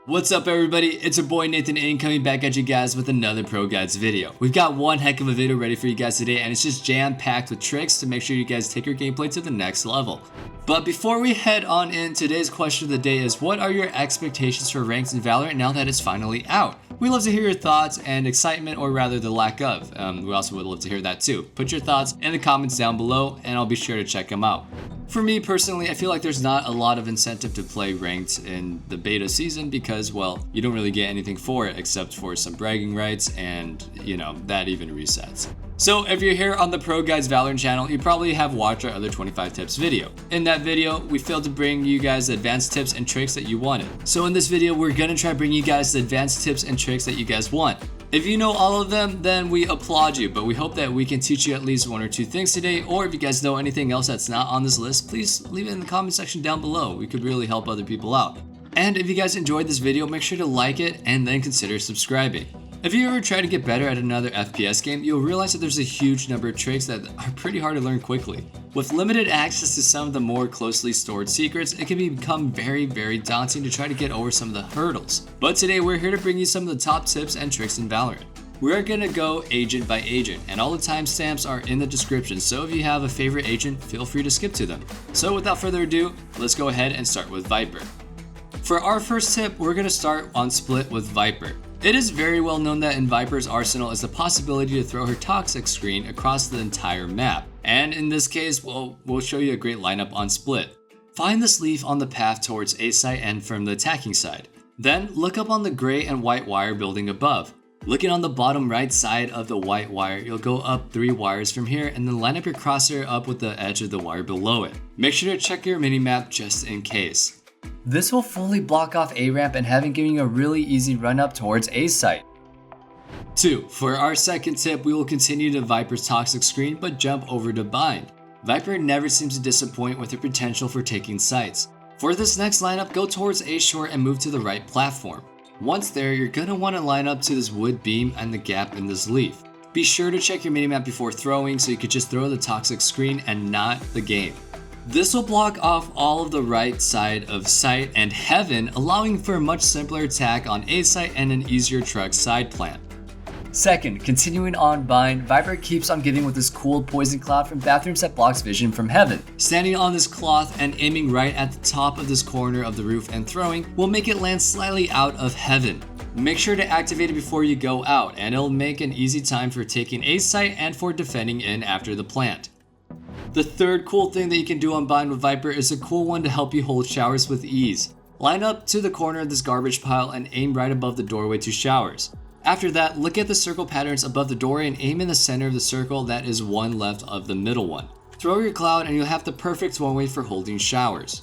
What's up everybody, it's your boy Nathan and coming back at you guys with another ProGuides video. We've got one heck of a video ready for you guys today and it's just jam-packed with tricks to make sure you guys take your gameplay to the next level. But before we head on in, today's question of the day is what are your expectations for ranks in Valorant now that it's finally out? We love to hear your thoughts and excitement, or rather the lack of. We also would love to hear that too. Put your thoughts in the comments down below and I'll be sure to check them out. For me personally, I feel like there's not a lot of incentive to play ranked in the beta season because, well, you don't really get anything for it except for some bragging rights and, you know, that even resets. So if you're here on the ProGuides Valorant channel, you probably have watched our other 25 tips video. In that video, we failed to bring you guys the advanced tips and tricks that you wanted. So in this video, we're gonna try bring you guys the advanced tips and tricks that you guys want. If you know all of them, then we applaud you, but we hope that we can teach you at least one or two things today, or if you guys know anything else that's not on this list, please leave it in the comment section down below. We could really help other people out. And if you guys enjoyed this video, make sure to like it and then consider subscribing. If you ever try to get better at another FPS game, you'll realize that there's a huge number of tricks that are pretty hard to learn quickly. With limited access to some of the more closely stored secrets, it can become very daunting to try to get over some of the hurdles. But today we're here to bring you some of the top tips and tricks in Valorant. We're gonna go agent by agent, and all the timestamps are in the description, so if you have a favorite agent, feel free to skip to them. So without further ado, let's go ahead and start with Viper. For our first tip, we're gonna start on split with Viper. It is very well known that in Viper's arsenal is the possibility to throw her toxic screen across the entire map. And in this case, well, we'll show you a great lineup on split. Find this leaf on the path towards A site and from the attacking side. Then look up on the gray and white wire building above. Looking on the bottom right side of the white wire, you'll go up 3 wires from here and then line up your crosshair up with the edge of the wire below it. Make sure to check your minimap just in case. This will fully block off A ramp and having giving you a really easy run up towards A site. 2. For our second tip, we will continue to Viper's toxic screen but jump over to bind. Viper never seems to disappoint with her potential for taking sites. For this next lineup, go towards A short and move to the right platform. Once there, you're gonna want to line up to this wood beam and the gap in this leaf. Be sure to check your minimap before throwing so you could just throw the toxic screen and not the game. This will block off all of the right side of site and heaven, allowing for a much simpler attack on A site and an easier truck side plant. Second, continuing on bind, Viper keeps on giving with this cool poison cloud from bathrooms that blocks vision from heaven. Standing on this cloth and aiming right at the top of this corner of the roof and throwing will make it land slightly out of heaven. Make sure to activate it before you go out and it'll make an easy time for taking A site and for defending in after the plant. The third cool thing that you can do on bind with Viper is a cool one to help you hold showers with ease. Line up to the corner of this garbage pile and aim right above the doorway to showers. After that, look at the circle patterns above the doorway and aim in the center of the circle that is one left of the middle one. Throw your cloud and you'll have the perfect one way for holding showers.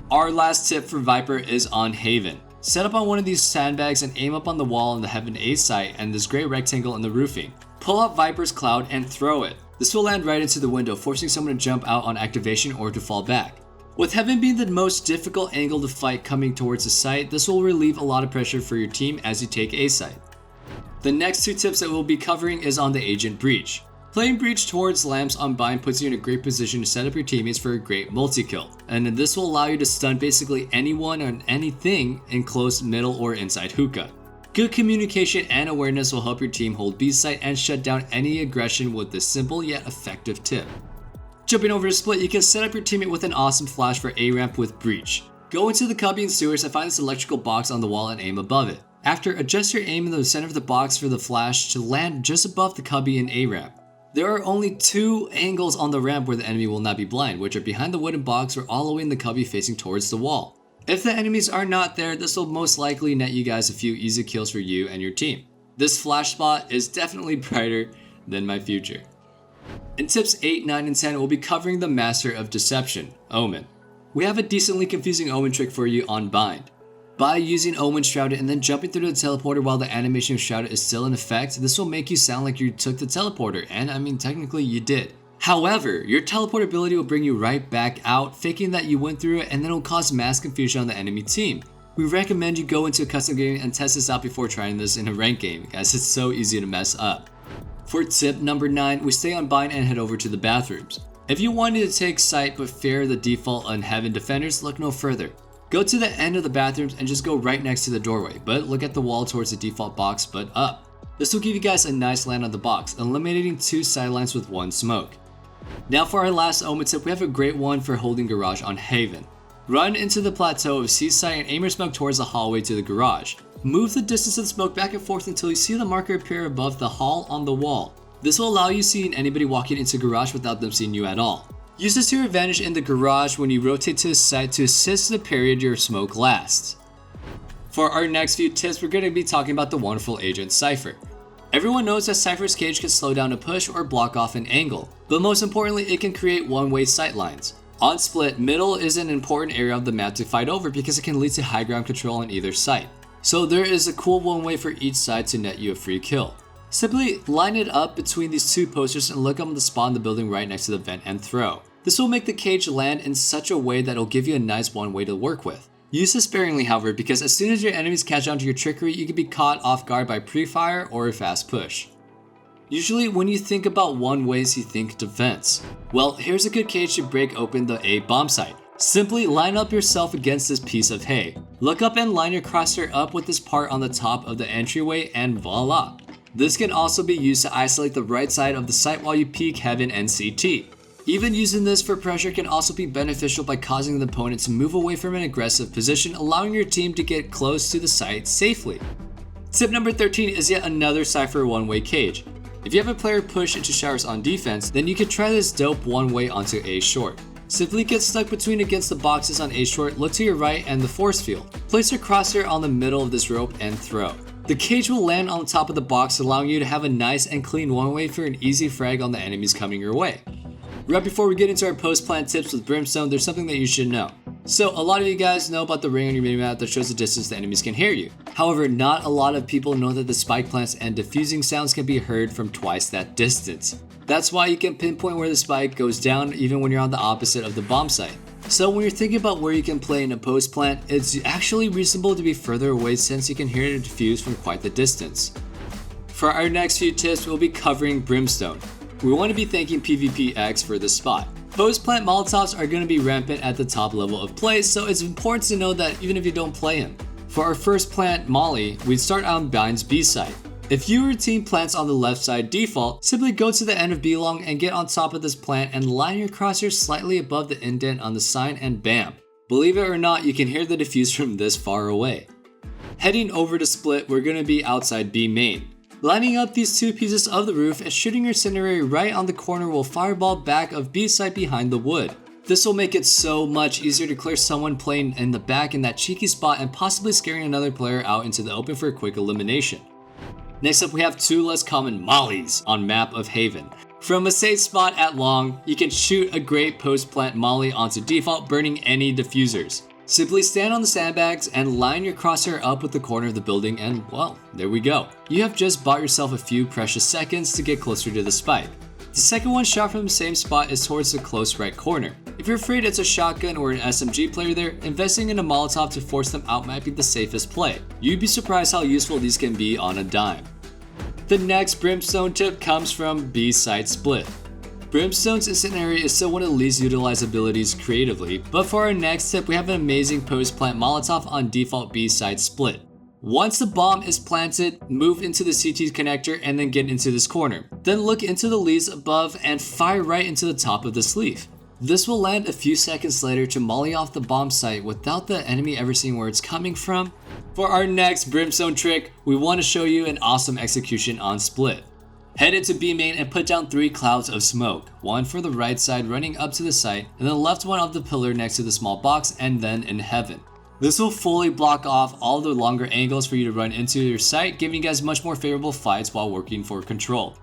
Our last tip for Viper is on Haven. Set up on one of these sandbags and aim up on the wall in the Heaven A site and this gray rectangle in the roofing. Pull up Viper's cloud and throw it. This will land right into the window, forcing someone to jump out on activation or to fall back. With Heaven being the most difficult angle to fight coming towards the site, this will relieve a lot of pressure for your team as you take A site. The next 2 tips that we'll be covering is on the agent breach. Playing breach towards lamps on bind puts you in a great position to set up your teammates for a great multi-kill, and this will allow you to stun basically anyone and anything in close, middle, or inside hookah. Good communication and awareness will help your team hold B site and shut down any aggression with this simple yet effective tip. Jumping over to split, you can set up your teammate with an awesome flash for A ramp with breach. Go into the cubby and sewers and find this electrical box on the wall and aim above it. After, adjust your aim in the center of the box for the flash to land just above the cubby in A ramp. There are only 2 angles on the ramp where the enemy will not be blind, which are behind the wooden box or all the way in the cubby facing towards the wall. If the enemies are not there, this will most likely net you guys a few easy kills for you and your team. This flash spot is definitely brighter than my future. In tips 8, 9, and 10, we'll be covering the Master of Deception, OMEN. We have a decently confusing OMEN trick for you on bind. By using OMEN Shrouded and then jumping through the teleporter while the animation of Shrouded is still in effect, this will make you sound like you took the teleporter, and I mean technically you did. However, your teleport ability will bring you right back out, faking that you went through it, and then it will cause mass confusion on the enemy team. We recommend you go into a custom game and test this out before trying this in a ranked game, as it's so easy to mess up. For tip number 9, we stay on bind and head over to the bathrooms. If you wanted to take site but fear the default on Heaven defenders, look no further. Go to the end of the bathrooms and just go right next to the doorway, but look at the wall towards the default box but up. This will give you guys a nice land on the box, eliminating 2 sidelines with 1 smoke. Now for our last omen tip, we have a great one for holding garage on Haven. Run into the plateau of Seaside and aim your smoke towards the hallway to the garage. Move the distance of the smoke back and forth until you see the marker appear above the hall on the wall. This will allow you seeing anybody walking into garage without them seeing you at all. Use this to your advantage in the garage when you rotate to the side to assist the period your smoke lasts. For our next few tips, we're going to be talking about the wonderful agent CYPHER. Everyone knows that CYPHER's cage can slow down a push or block off an angle, but most importantly, it can create one-way sightlines. On split, middle is an important area of the map to fight over because it can lead to high ground control on either side. So there is a cool one way for each side to net you a free kill. Simply line it up between these 2 posters and look up the spot in the building right next to the vent and throw. This will make the cage land in such a way that it'll give you a nice one way to work with. Use this sparingly, however, because as soon as your enemies catch on to your trickery, you can be caught off guard by pre-fire or a fast push. Usually when you think about one ways, you think defense. Well, here's a good cage to break open the A bomb site. Simply line up yourself against this piece of hay. Look up and line your crosshair up with this part on the top of the entryway and voila. This can also be used to isolate the right side of the site while you peek Heaven and CT. Even using this for pressure can also be beneficial by causing the opponent to move away from an aggressive position, allowing your team to get close to the site safely. Tip number 13 is yet another CYPHER one-way cage. If you have a player push into showers on defense, then you could try this dope one-way onto A short. Simply get stuck between against the boxes on A short, look to your right and the force field. Place your crosshair on the middle of this rope and throw. The cage will land on the top of the box, allowing you to have a nice and clean one-way for an easy frag on the enemies coming your way. Right before we get into our post-plant tips with Brimstone, there's something that you should know. So a lot of you guys know about the ring on your minimap that shows the distance the enemies can hear you. However, not a lot of people know that the spike plants and diffusing sounds can be heard from twice that distance. That's why you can pinpoint where the spike goes down even when you're on the opposite of the bomb site. So when you're thinking about where you can play in a post plant, it's actually reasonable to be further away since you can hear it diffuse from quite the distance. For our next few tips, we'll be covering Brimstone. We want to be thanking PvPX for this spot. Post plant Molotovs are going to be rampant at the top level of play, so it's important to know that even if you don't play him. For our first plant Molly, we'd start on Bind's B side. If your team plants on the left side default, simply go to the end of B long and get on top of this plant and line your crosshair slightly above the indent on the sign and bam. Believe it or not, you can hear the diffuse from this far away. Heading over to split, we're going to be outside B main. Lining up these 2 pieces of the roof and shooting your incendiary right on the corner will fireball back of B side behind the wood. This will make it so much easier to clear someone playing in the back in that cheeky spot and possibly scaring another player out into the open for a quick elimination. Next up, we have 2 less common mollies on map of Haven. From a safe spot at long, you can shoot a great post plant molly onto default, burning any diffusers. Simply stand on the sandbags and line your crosshair up with the corner of the building and well, there we go. You have just bought yourself a few precious seconds to get closer to the spike. The second one shot from the same spot is towards the close right corner. If you're afraid it's a shotgun or an SMG player there, investing in a Molotov to force them out might be the safest play. You'd be surprised how useful these can be on a dime. The next Brimstone tip comes from B side split. Brimstone's incendiary is still one of the least utilized abilities creatively, but for our next tip we have an amazing post-plant Molotov on default B side split. Once the bomb is planted, move into the CT connector and then get into this corner. Then look into the leaves above and fire right into the top of the sleeve. This will land a few seconds later to molly off the bomb site without the enemy ever seeing where it's coming from. For our next Brimstone trick, we want to show you an awesome execution on split. Head into B main and put down 3 clouds of smoke, one for the right side running up to the site, and the left one on the pillar next to the small box, and then in Heaven. This will fully block off all the longer angles for you to run into your site, giving you guys much more favorable fights while working for control.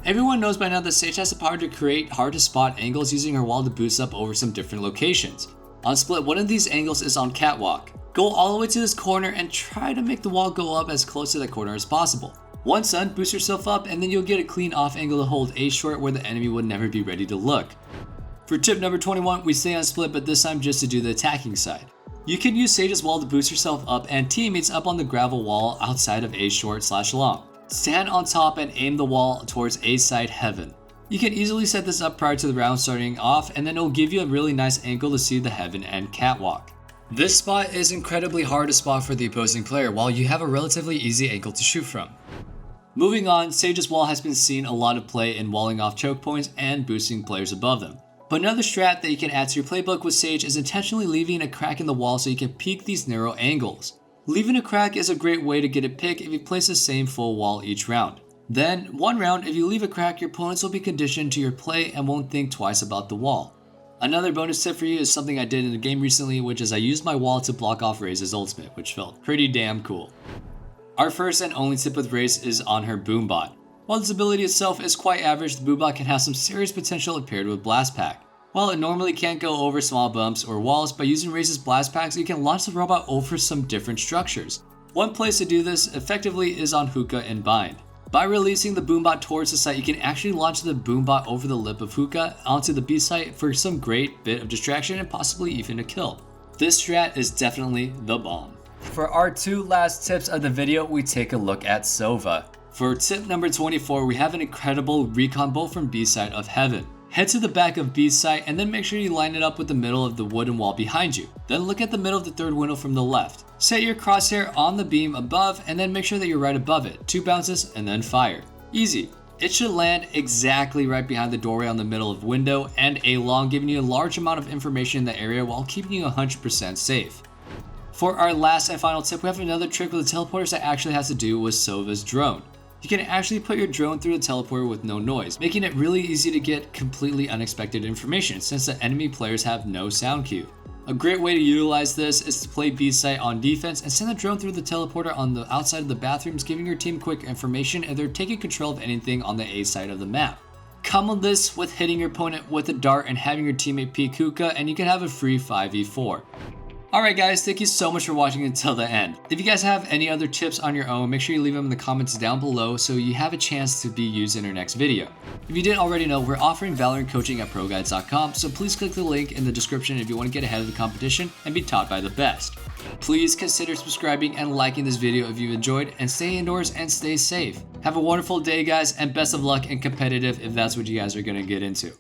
Everyone knows by now that Sage has the power to create hard to spot angles using her wall to boost up over some different locations. On split, one of these angles is on Catwalk. Go all the way to this corner and try to make the wall go up as close to that corner as possible. Once done, boost yourself up and then you'll get a clean off angle to hold A short where the enemy would never be ready to look. For tip number 21, we stay on split but this time just to do the attacking side. You can use Sage's wall to boost yourself up and teammates up on the gravel wall outside of A short / long. Stand on top and aim the wall towards A side Heaven. You can easily set this up prior to the round starting off and then it'll give you a really nice angle to see the Heaven and Catwalk. This spot is incredibly hard to spot for the opposing player while you have a relatively easy angle to shoot from. Moving on, Sage's wall has been seen a lot of play in walling off choke points and boosting players above them. But another strat that you can add to your playbook with Sage is intentionally leaving a crack in the wall so you can peek these narrow angles. Leaving a crack is a great way to get a pick if you place the same full wall each round. Then, one round, if you leave a crack, your opponents will be conditioned to your play and won't think twice about the wall. Another bonus tip for you is something I did in a game recently, which is I used my wall to block off Raze's ultimate, which felt pretty damn cool. Our first and only tip with Raze is on her Boombot. While this ability itself is quite average, the Boombot can have some serious potential if paired with Blast Pack. While it normally can't go over small bumps or walls, by using Raze's Blast Packs, you can launch the robot over some different structures. One place to do this effectively is on Hookah and Bind. By releasing the Boombot towards the site, you can actually launch the Boombot over the lip of Hookah onto the B site for some great bit of distraction and possibly even a kill. This strat is definitely the bomb. For our two last tips of the video, we take a look at Sova. For tip number 24, we have an incredible recon bolt from B side of Heaven. Head to the back of B's site and then make sure you line it up with the middle of the wooden wall behind you. Then look at the middle of the third window from the left. Set your crosshair on the beam above and then make sure that you're right above it. 2 bounces and then fire. Easy. It should land exactly right behind the doorway on the middle of window and A-long, giving you a large amount of information in the area while keeping you 100% safe. For our last and final tip, we have another trick with the teleporters that actually has to do with Sova's drone. You can actually put your drone through the teleporter with no noise, making it really easy to get completely unexpected information since the enemy players have no sound cue. A great way to utilize this is to play B site on defense and send the drone through the teleporter on the outside of the bathrooms, giving your team quick information if they're taking control of anything on the A side of the map. Couple this with hitting your opponent with a dart and having your teammate peek Hookah, and you can have a free 5v4. Alright guys, thank you so much for watching until the end. If you guys have any other tips on your own, make sure you leave them in the comments down below so you have a chance to be used in our next video. If you didn't already know, we're offering Valorant coaching at ProGuides.com, so please click the link in the description if you want to get ahead of the competition and be taught by the best. Please consider subscribing and liking this video if you enjoyed, and stay indoors and stay safe. Have a wonderful day guys, and best of luck in competitive if that's what you guys are going to get into.